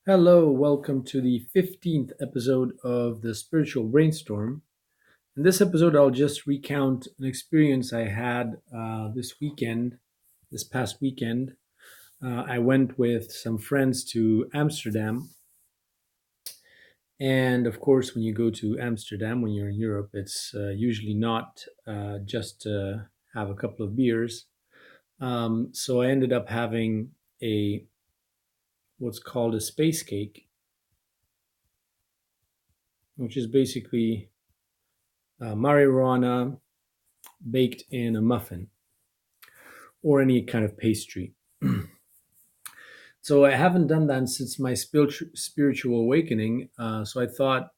Hello, welcome to the 15th episode of the Spiritual Brainstorm. In this episode, I'll just recount an experience I had this past weekend. I went with some friends to Amsterdam. And of course, when you go to Amsterdam, when you're in Europe, it's usually not just to have a couple of beers. So I ended up having a what's called a space cake, which is basically marijuana baked in a muffin or any kind of pastry. So I haven't done that since my spiritual awakening. So I thought,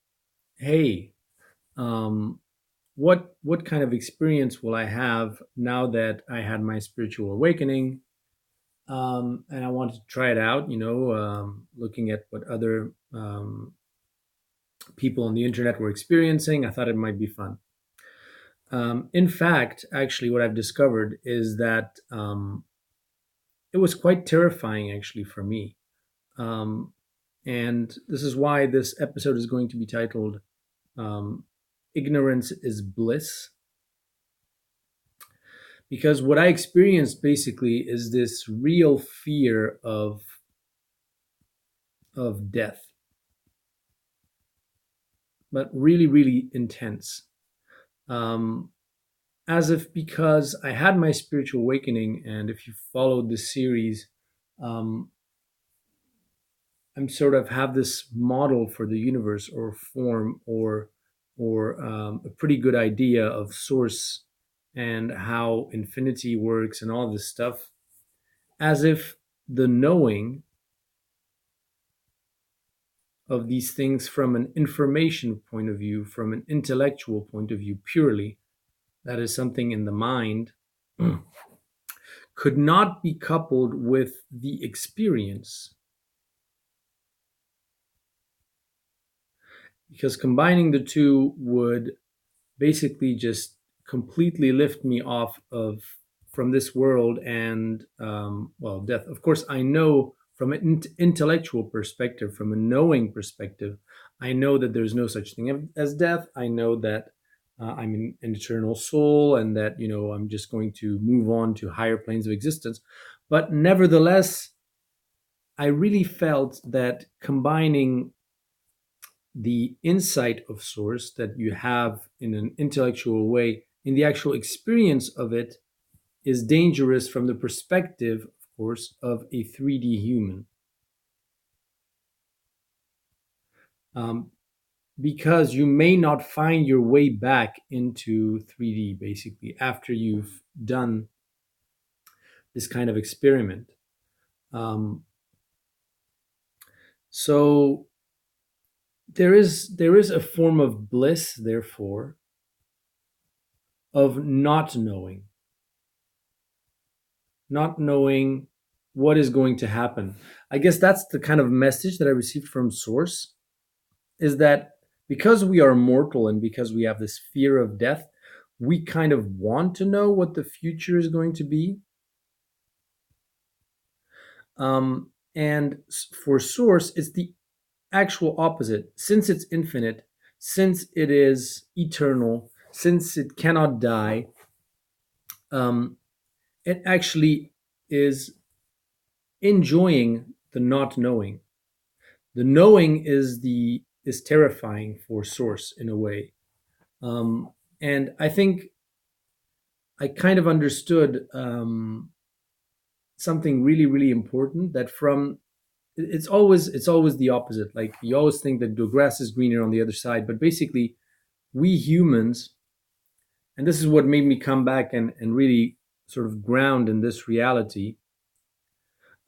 hey, um, what kind of experience will I have now that I had my spiritual awakening? And I wanted to try it out. Looking at what other people on the internet were experiencing, I thought it might be fun. In fact, actually, what I've discovered is that it was quite terrifying, actually, for me. Um, and this is why this episode is going to be titled um, Ignorance is Bliss. Because what I experienced basically is this real fear of death, but really, really intense. Um, as if because I had my spiritual awakening, and if you followed this series, um, I'm sort of have this model for the universe or form or a pretty good idea of source and how infinity works and all this stuff, as if the knowing of these things from an information point of view, from an intellectual point of view, purely, that is something in the mind, could not be coupled with the experience, because combining the two would basically just completely lift me off of from this world and death. Of course, I know from an intellectual perspective, from a knowing perspective, I know that there's no such thing as death. I know that I'm an eternal soul, and that I'm just going to move on to higher planes of existence. But nevertheless, I really felt that combining the insight of source that you have in an intellectual way in the actual experience of it is dangerous from the perspective, of course, of a 3D human. Um, because you may not find your way back into 3D basically after you've done this kind of experiment. Um, so there is a form of bliss, therefore, of not knowing what is going to happen. I guess that's the kind of message that I received from Source, is that because we are mortal and because we have this fear of death, we kind of want to know what the future is going to be. And for Source, it's the actual opposite. Since it's infinite, since it is eternal, since it cannot die, um, it actually is enjoying the not knowing. The knowing is terrifying for Source in a way. And I think I kind of understood something really, really important, that from it's always the opposite. Like, you always think that the grass is greener on the other side, but basically we humans, and this is what made me come back and really sort of ground in this reality.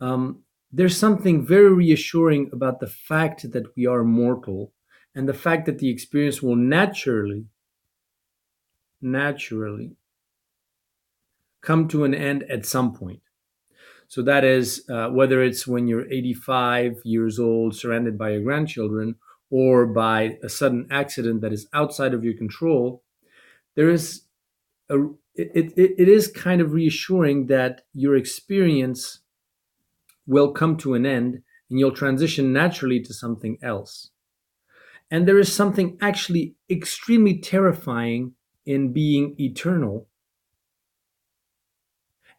There's something very reassuring about the fact that we are mortal, and the fact that the experience will naturally come to an end at some point. So that is whether it's when you're 85 years old, surrounded by your grandchildren, or by a sudden accident that is outside of your control. There is a it is kind of reassuring that your experience will come to an end, and you'll transition naturally to something else. And there is something actually extremely terrifying in being eternal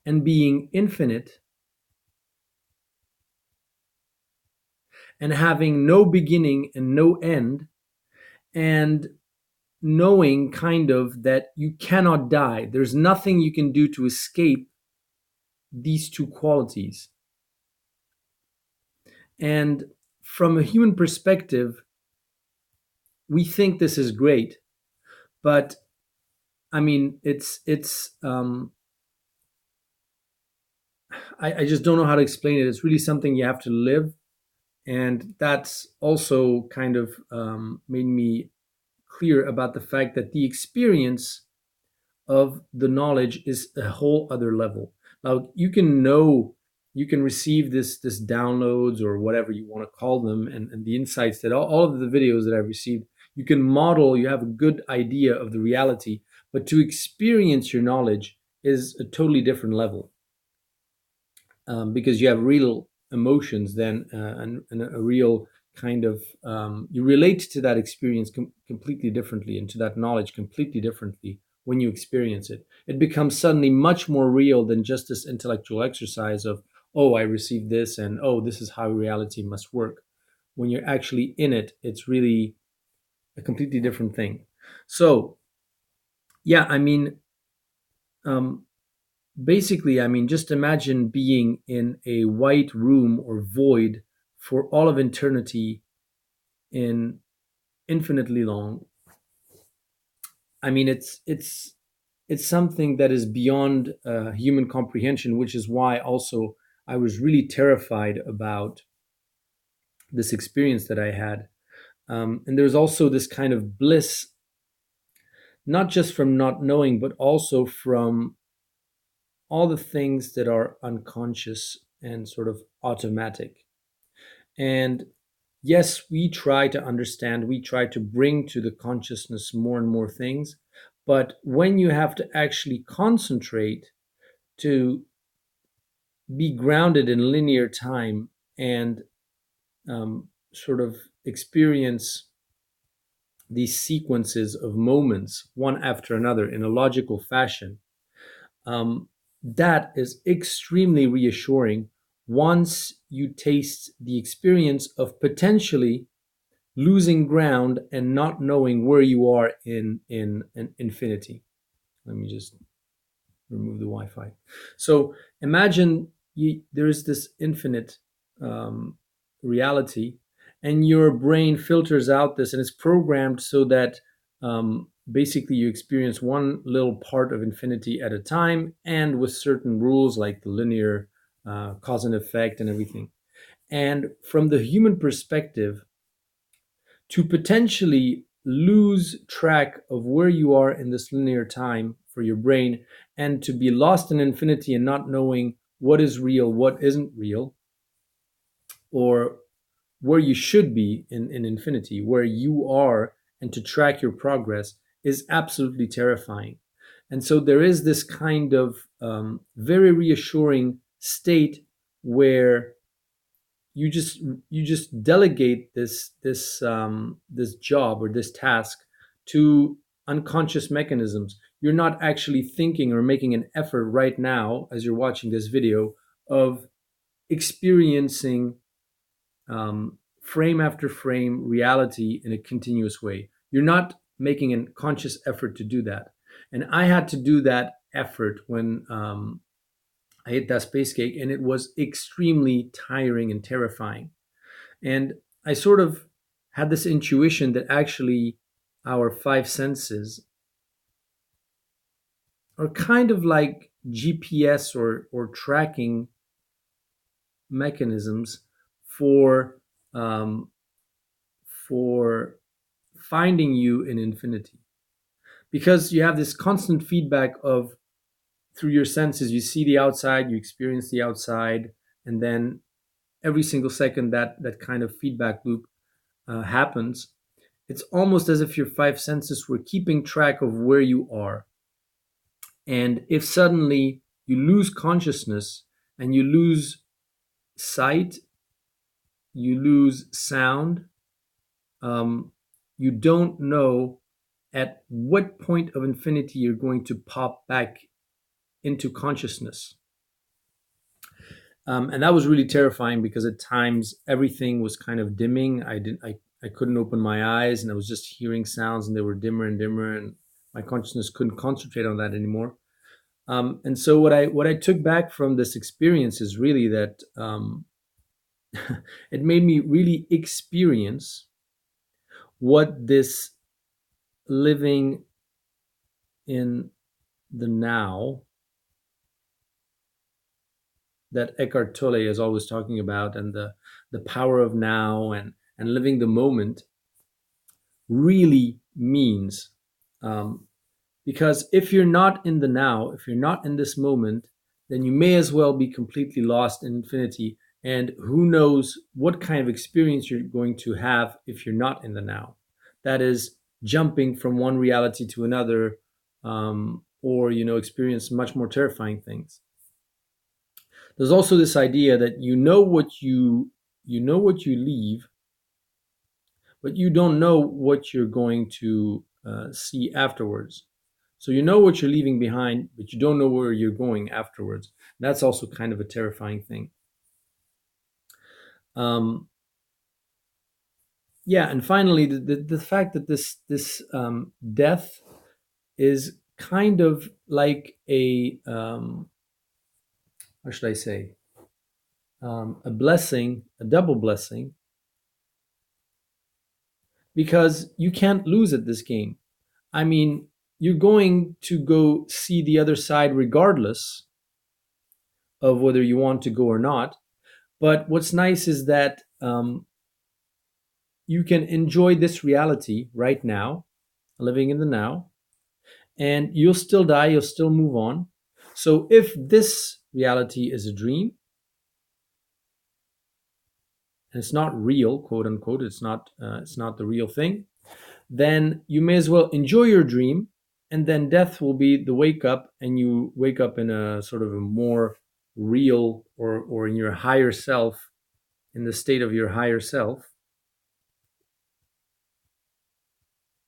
and being infinite and having no beginning and no end, and knowing kind of that you cannot die. There's nothing you can do to escape these two qualities. And from a human perspective, we think this is great, but I mean, I just don't know how to explain it. It's really something you have to live, and that's also kind of made me clear about the fact that the experience of the knowledge is a whole other level. Now you can receive this downloads or whatever you want to call them, and the insights that all of the videos that I've received, you can model, you have a good idea of the reality, but to experience your knowledge is a totally different level, because you have real emotions then, and a real kind of you relate to that experience completely differently, and to that knowledge completely differently. When you experience it, it becomes suddenly much more real than just this intellectual exercise of, oh, I received this, and oh, this is how reality must work. When you're actually in it, it's really a completely different thing. So yeah, I mean, um, basically, I mean, just imagine being in a white room or void for all of eternity, in infinitely long. I mean, it's something that is beyond human comprehension, which is why also I was really terrified about this experience that I had. And there's also this kind of bliss, not just from not knowing, but also from all the things that are unconscious and sort of automatic. And yes, we try to understand, we try to bring to the consciousness more and more things. But when you have to actually concentrate to be grounded in linear time and sort of experience these sequences of moments one after another in a logical fashion, um, that is extremely reassuring once you taste the experience of potentially losing ground and not knowing where you are in an infinity. Let me just remove the Wi-Fi. So imagine there is this infinite reality, and your brain filters out this, and it's programmed so that basically you experience one little part of infinity at a time, and with certain rules like the linear cause and effect and everything. And from the human perspective, to potentially lose track of where you are in this linear time for your brain, and to be lost in infinity and not knowing what is real, what isn't real, or where you should be in infinity, where you are, and to track your progress is absolutely terrifying. And so there is this kind of very reassuring state where you just delegate this job or this task to unconscious mechanisms. You're not actually thinking or making an effort right now as you're watching this video of experiencing frame after frame reality in a continuous way. You're not making a conscious effort to do that. And I had to do that effort when I ate that space cake, and it was extremely tiring and terrifying. And I sort of had this intuition that actually our five senses are kind of like GPS or tracking mechanisms for um, for finding you in infinity, because you have this constant feedback of, through your senses, you see the outside, you experience the outside, and then every single second that kind of feedback loop happens. It's almost as if your five senses were keeping track of where you are. And if suddenly you lose consciousness and you lose sight you lose sound. Um, you don't know at what point of infinity you're going to pop back into consciousness. And that was really terrifying because at times everything was kind of dimming. I couldn't open my eyes, and I was just hearing sounds, and they were dimmer and dimmer, and my consciousness couldn't concentrate on that anymore. And so what I took back from this experience is really that it made me really experience what this living in the now that Eckhart Tolle is always talking about, and the power of now, and living the moment really means. Because if you're not in the now, if you're not in this moment, then you may as well be completely lost in infinity. And who knows what kind of experience you're going to have if you're not in the now. That is jumping from one reality to another, or experience much more terrifying things. There's also this idea that you know what you leave, but you don't know what you're going to see afterwards. So you know what you're leaving behind, but you don't know where you're going afterwards. That's also kind of a terrifying thing. Um, yeah, and finally, the fact that this death is kind of like how should I say, a blessing, a double blessing, because you can't lose at this game. I mean, you're going to go see the other side regardless of whether you want to go or not. But what's nice is that you can enjoy this reality right now, living in the now, and you'll still die, you'll still move on. So if this reality is a dream, and it's not real, quote unquote, it's not the real thing, then you may as well enjoy your dream, and then death will be the wake up, and you wake up in a sort of a more real, or in your higher self, in the state of your higher self.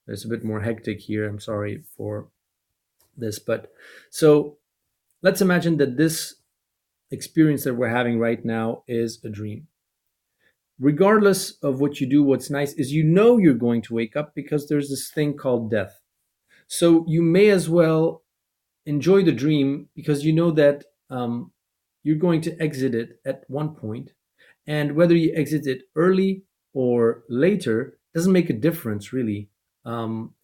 It's a bit more hectic here, I'm sorry for this, but so let's imagine that this experience that we're having right now is a dream. Regardless of what you do, what's nice is you're going to wake up, because there's this thing called death. So you may as well enjoy the dream, because you know that you're going to exit it at one point, and whether you exit it early or later doesn't make a difference, really.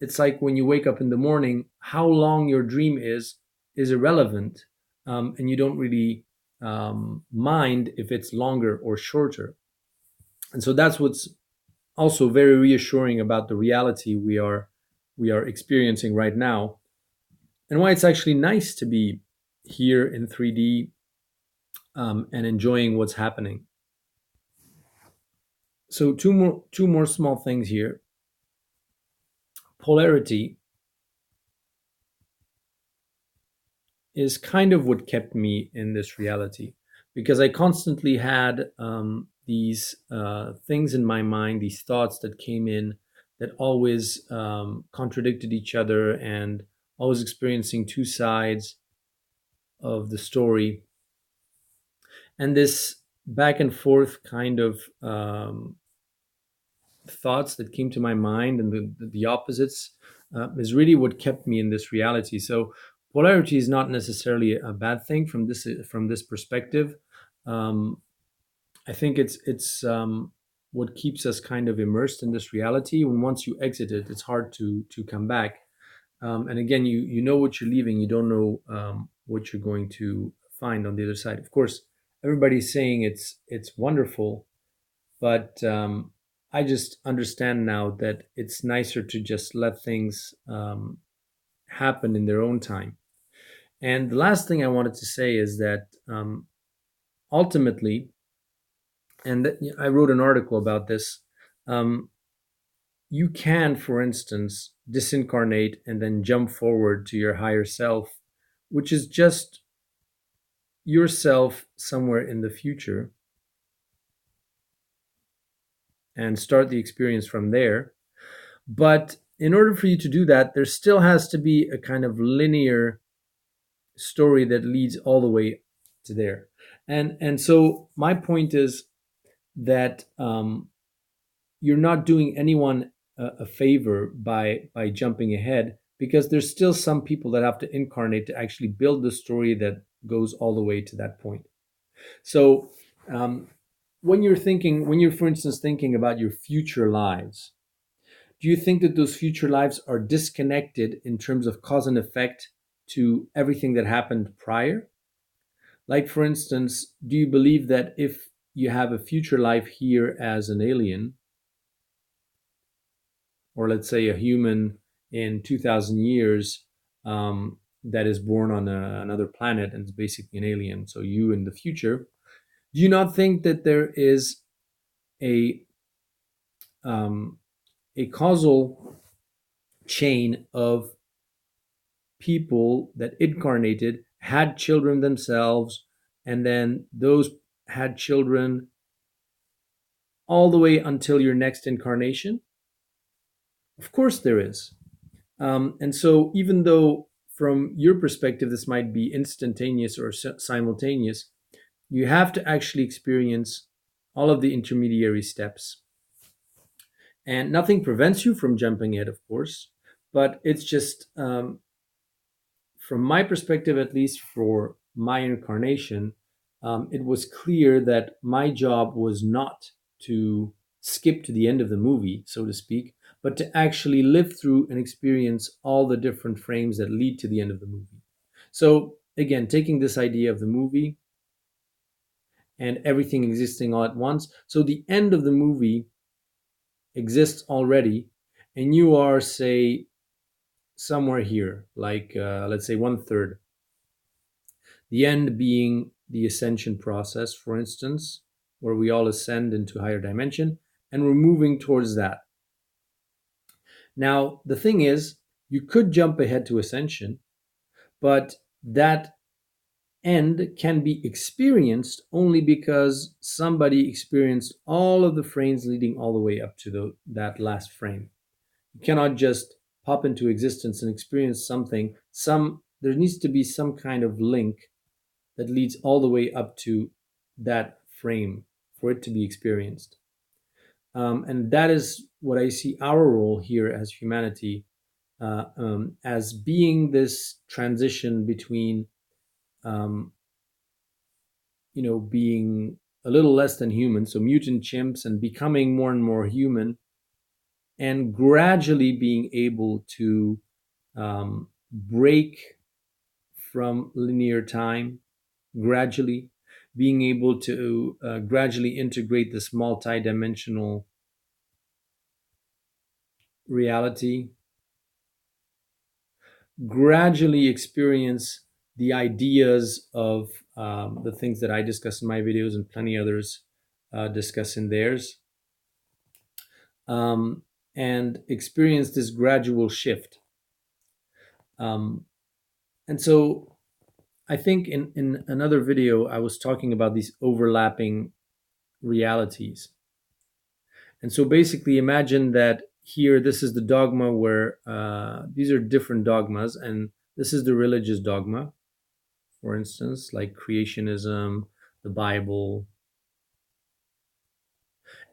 It's like when you wake up in the morning, how long your dream is irrelevant, and you don't really mind if it's longer or shorter. And so that's what's also very reassuring about the reality we are experiencing right now, and why it's actually nice to be here in 3D, and enjoying what's happening. So two more small things here. Polarity is kind of what kept me in this reality, because I constantly had these things in my mind, these thoughts that came in, that always contradicted each other, and always experiencing two sides of the story, and this back and forth kind of thoughts that came to my mind, and the opposites, is really what kept me in this reality. So polarity is not necessarily a bad thing from this perspective. Um, I think it's what keeps us kind of immersed in this reality. When once you exit it, it's hard to come back. And again, you know what you're leaving. You don't know what you're going to find on the other side. Of course, everybody's saying it's wonderful, but I just understand now that it's nicer to just let things happen in their own time. And the last thing I wanted to say is that ultimately, and I wrote an article about this, um, you can, for instance, disincarnate and then jump forward to your higher self, which is just yourself somewhere in the future. and start the experience from there. But in order for you to do that, there still has to be a kind of linear story that leads all the way to there. And so my point is that you're not doing anyone a favor by jumping ahead, because there's still some people that have to incarnate to actually build the story that goes all the way to that point. So um, when you're for instance thinking about your future lives, do you think that those future lives are disconnected in terms of cause and effect to everything that happened prior? Like, for instance, do you believe that if you have a future life here as an alien, or let's say a human in 2,000 years, that is born on another planet and is basically an alien, so you in the future, do you not think that there is a um, a causal chain of people that incarnated, had children themselves, and then those had children all the way until your next incarnation? Of course, there is. And so, even though from your perspective this might be instantaneous or simultaneous, you have to actually experience all of the intermediary steps. And nothing prevents you from jumping it, of course, but it's just from my perspective, at least for my incarnation, it was clear that my job was not to skip to the end of the movie, so to speak, but to actually live through and experience all the different frames that lead to the end of the movie. So, again, taking this idea of the movie and everything existing all at once. So, the end of the movie exists already, and you are, say, somewhere here, like let's say one third. The end being the ascension process, for instance, where we all ascend into higher dimension, and we're moving towards that. Now, the thing is, you could jump ahead to ascension, but that end can be experienced only because somebody experienced all of the frames leading all the way up to that last frame. You cannot just pop into existence and experience something. There needs to be some kind of link that leads all the way up to that frame for it to be experienced. And that is what I see our role here as humanity, as being this transition between, um, being a little less than human, so mutant chimps, and becoming more and more human, and gradually being able to break from linear time, gradually being able to gradually integrate this multi-dimensional reality, gradually experience the ideas of the things that I discuss in my videos and plenty others discuss in theirs, um, and experience this gradual shift. And so I think in another video, I was talking about these overlapping realities. And so basically, imagine that here, this is the dogma where these are different dogmas, and this is the religious dogma, for instance, like creationism, the Bible.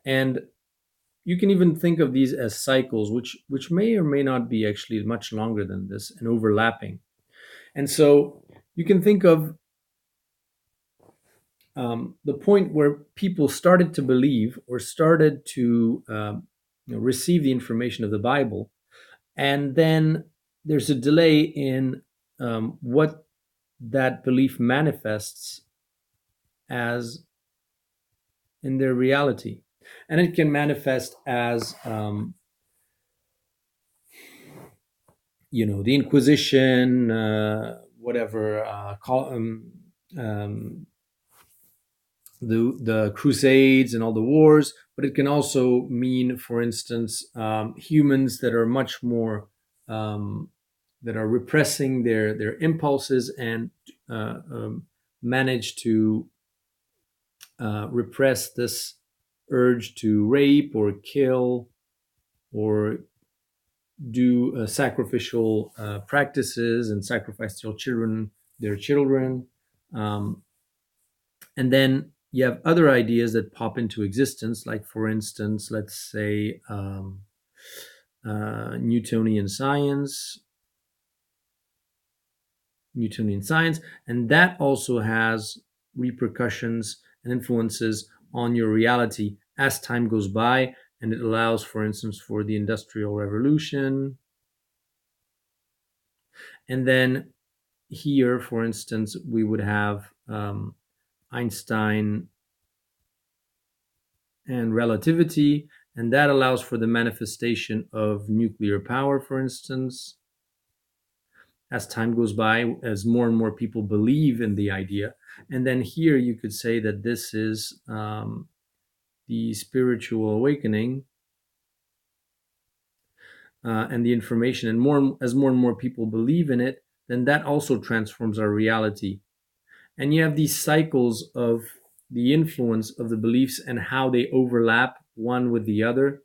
And you can even think of these as cycles, which may or may not be actually much longer than this and overlapping. And so you can think of the point where people started to believe or started to receive the information of the Bible, and then there's a delay in what that belief manifests as in their reality. And it can manifest as, the Inquisition, whatever, the Crusades and all the wars, but it can also mean, for instance, humans that are much more that are repressing their impulses and manage to repress this urge to rape or kill or do sacrificial practices and sacrifice their children. Um, and then you have other ideas that pop into existence, like, for instance, let's say Newtonian science, and that also has repercussions and influences on your reality as time goes by, and it allows, for instance, for the Industrial Revolution. And then here, for instance, we would have Einstein and relativity, and that allows for the manifestation of nuclear power, for instance, as time goes by, as more and more people believe in the idea. And then here you could say that this is the spiritual awakening and the information. And as more and more people believe in it, then that also transforms our reality. And you have these cycles of the influence of the beliefs and how they overlap one with the other.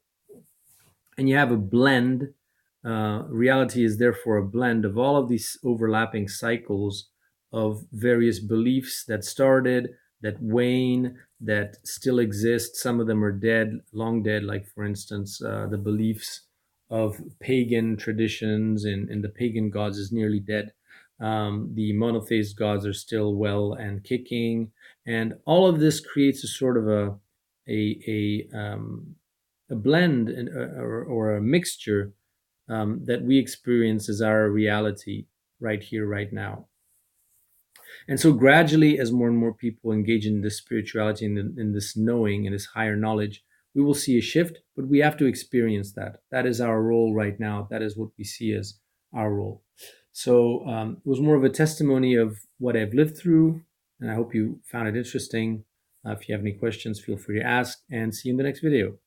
And you have a blend. Reality is therefore a blend of all of these overlapping cycles of various beliefs that started, that wane, that still exist. Some of them are dead, long dead, like, for instance, the beliefs of pagan traditions and the pagan gods is nearly dead. The monotheist gods are still well and kicking. And all of this creates a sort of a blend or a mixture that we experience as our reality right here, right now. And so gradually, as more and more people engage in this spirituality and in this knowing and this higher knowledge, we will see a shift, but we have to experience that. That is our role right now. That is what we see as our role. So it was more of a testimony of what I've lived through, and I hope you found it interesting. If you have any questions, feel free to ask, and see you in the next video.